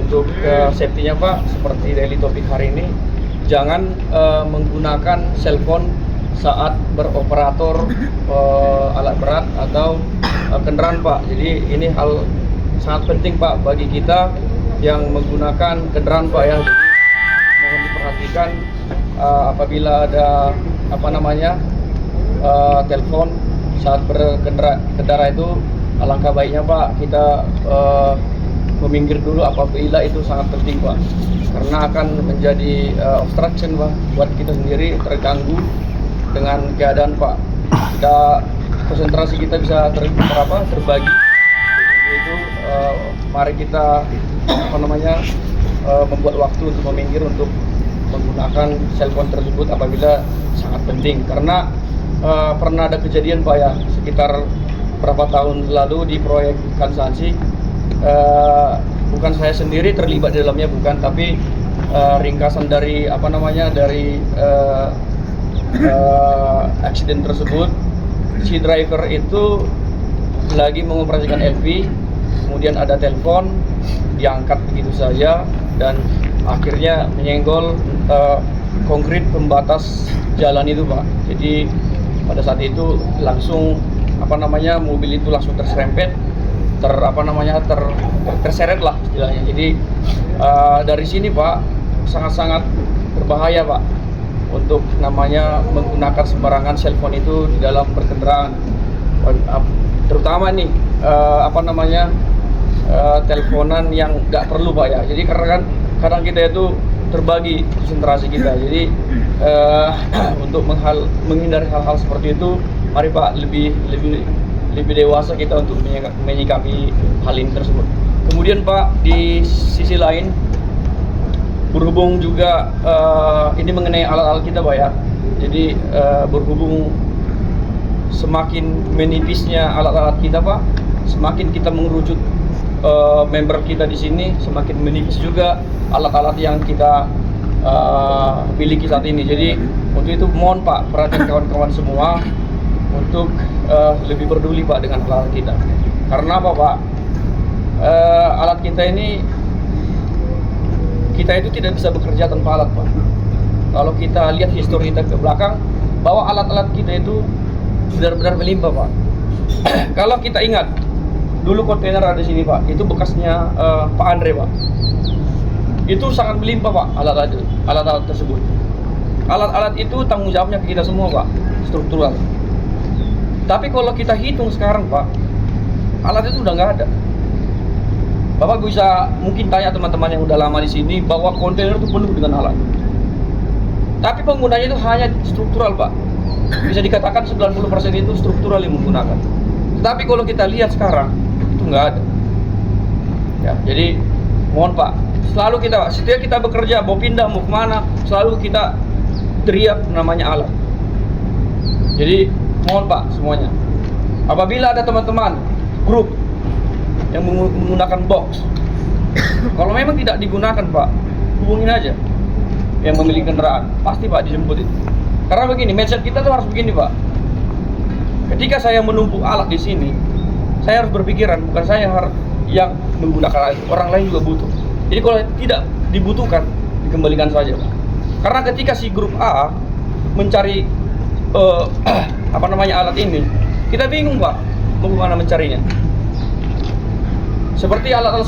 untuk safety-nya Pak, seperti daily topik hari ini, jangan menggunakan cellphone saat beroperator alat berat atau kendaraan Pak. Jadi ini hal sangat penting Pak bagi kita yang menggunakan kendaraan Pak ya. Jadi mohon diperhatikan apabila ada telepon saat berkendara itu, alangkah baiknya Pak kita meminggir dulu apabila itu sangat penting Pak, karena akan menjadi obstruction Pak buat kita sendiri, terganggu dengan keadaan Pak. Konsentrasi kita bisa terbagi. Jadi itu mari kita membuat waktu untuk meminggir untuk menggunakan cellphone tersebut apabila sangat penting. Karena pernah ada kejadian Pak ya, sekitar berapa tahun lalu di proyek Kansansi, bukan saya sendiri terlibat di dalamnya, bukan, tapi ringkasan dari accident tersebut, si driver itu lagi mengoperasikan LV, kemudian ada telepon, diangkat begitu saja dan akhirnya menyenggol konkrit pembatas jalan itu Pak. Jadi pada saat itu langsung mobil itu langsung terserempet, terseret lah istilahnya. Jadi dari sini Pak sangat-sangat berbahaya Pak untuk menggunakan sembarangan cellphone itu di dalam berkendaraan, terutama nih teleponan yang nggak perlu Pak ya. Jadi karena kan kadang kita itu terbagi konsentrasi kita, jadi untuk menghindari hal-hal seperti itu, mari Pak lebih dewasa kita untuk menyikapi hal ini tersebut. Kemudian Pak, di sisi lain, berhubung juga ini mengenai alat-alat kita Pak ya. Jadi berhubung semakin menipisnya alat-alat kita Pak, semakin kita mengerucut member kita di sini, semakin menipis juga alat-alat yang kita miliki saat ini. Jadi untuk itu mohon Pak perhatian kawan-kawan semua untuk lebih peduli Pak dengan alat kita. Karena apa Pak? Alat kita ini, kita itu tidak bisa bekerja tanpa alat Pak. Kalau kita lihat histori kita ke belakang, bahwa alat-alat kita itu benar-benar melimpah Pak. Kalau kita ingat, dulu kontainer ada di sini Pak, itu bekasnya Pak Andre Pak. Itu sangat melimpah Pak alat-alat tersebut. Alat-alat itu tanggung jawabnya ke kita semua Pak, struktural. Tapi kalau kita hitung sekarang Pak, alat itu udah nggak ada. Bapak bisa mungkin tanya teman-teman yang udah lama di sini bahwa kontainer itu penuh dengan alat. Tapi penggunanya itu hanya struktural Pak. Bisa dikatakan 90% itu struktural yang menggunakan. Tetapi kalau kita lihat sekarang itu nggak ada. Ya, jadi mohon Pak, selalu setiap kita bekerja, mau pindah mau kemana, selalu kita teriak namanya alat. Jadi mohon Pak semuanya, apabila ada teman-teman grup yang menggunakan box, kalau memang tidak digunakan Pak, hubungin aja yang memiliki kendaraan, pasti Pak dijemput itu. Karena begini, mindset kita tuh harus begini Pak. Ketika saya menumpuk alat di sini, saya harus berpikiran, bukan saya yang menggunakan alat, orang lain juga butuh. Jadi kalau tidak dibutuhkan, dikembalikan saja Pak. Karena ketika si grup A mencari alat ini, kita bingung Pak mau kemana mencarinya. Seperti alat-alat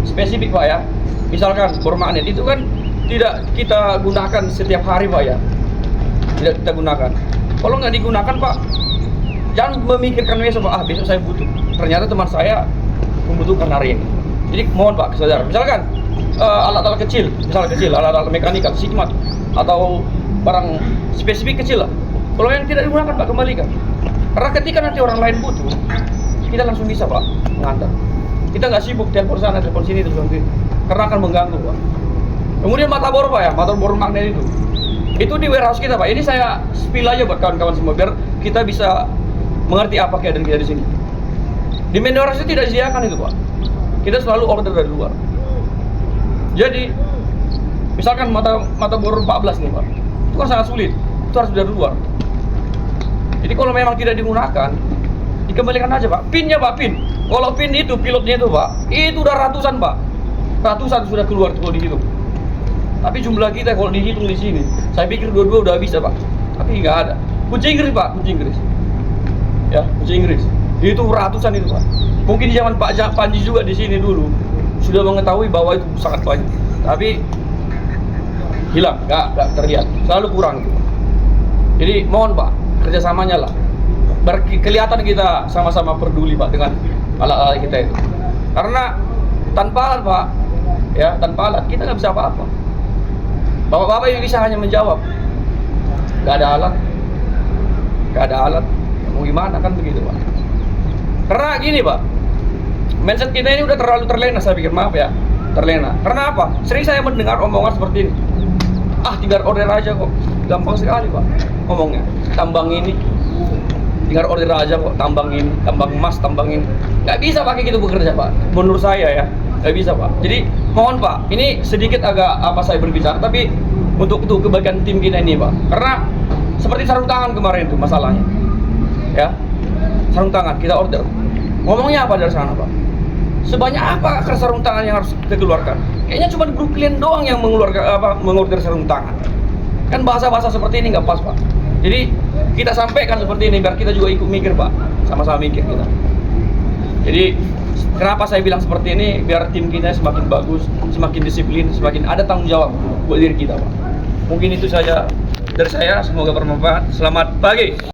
spesifik Pak ya, misalkan bor magnet itu kan tidak kita gunakan setiap hari Pak ya, tidak kita gunakan. Kalau nggak digunakan Pak, jangan memikirkan besok Pak, besok saya butuh, ternyata teman saya membutuhkan hari ini. Jadi mohon Pak kesadaran, misalkan alat-alat kecil, alat-alat mekanikal, sigmat atau barang spesifik kecil lah, kalau yang tidak digunakan Pak, kembalikan. Karena ketika nanti orang lain butuh, kita langsung bisa Pak mengantar. Kita nggak sibuk telepon sana, telepon sini, karena akan mengganggu Pak. Kemudian mata bor Pak ya, mata bor magnet itu di warehouse kita Pak. Ini saya spill aja buat kawan-kawan semua biar kita bisa mengerti apa keadaan kita di sini. Di main warehouse itu tidak disediakan itu Pak. Kita selalu order dari luar. Jadi misalkan mata bor 14 nih Pak, itu kan sangat sulit, itu harus dari luar. Jadi kalau memang tidak digunakan, dikembalikan aja Pak. Pinnya Pak, pin. Kalau pin itu pilotnya itu Pak, itu udah ratusan Pak. ratusan sudah keluar kalau dihitung. Tapi jumlah kita kalau dihitung di sini, saya pikir dua-dua udah bisa Pak. Tapi nggak ada. Kunci Inggris Pak, kunci Inggris. Ya, kunci Inggris. Itu ratusan itu Pak. Mungkin di zaman Pak Panji juga di sini dulu sudah mengetahui bahwa itu sangat banyak. Tapi hilang, nggak terlihat. Selalu kurang itu. Jadi mohon Pak, kerjasamanya lah. Kelihatan kita sama-sama peduli Pak dengan alat-alat kita itu. Karena tanpa alat Pak, ya tanpa alat kita nggak bisa apa-apa. Bapak-bapak yang bisa hanya menjawab, nggak ada alat, nggak ada alat, ya, mau gimana kan begitu Pak? Karena gini Pak, mindset kita ini udah terlalu terlena, saya pikir, maaf ya, terlena. Karena apa? Sering saya mendengar omongan seperti ini. Ah, tinggal order aja kok, gampang sekali Pak ngomongnya. Tambang ini, tinggal order aja kok, tambang ini, tambang emas, tambang ini. Nggak bisa pakai gitu bekerja Pak, menurut saya ya. Nggak bisa Pak. Jadi mohon Pak, ini sedikit agak apa saya berbicara, tapi untuk kebaikan tim kita ini Pak. Karena seperti sarung tangan kemarin itu masalahnya, ya sarung tangan kita order. Ngomongnya apa dari sana Pak? Sebanyak apa sarung tangan yang harus kita keluarkan? Kayaknya cuma grup klien doang yang mengorder sarung tangan. Kan bahasa-bahasa seperti ini nggak pas Pak. Jadi kita sampaikan seperti ini biar kita juga ikut mikir Pak, sama-sama mikir kita. Jadi kenapa saya bilang seperti ini? Biar tim kita semakin bagus, semakin disiplin, semakin ada tanggung jawab buat diri kita Pak. Mungkin itu saja dari saya, semoga bermanfaat. Selamat pagi.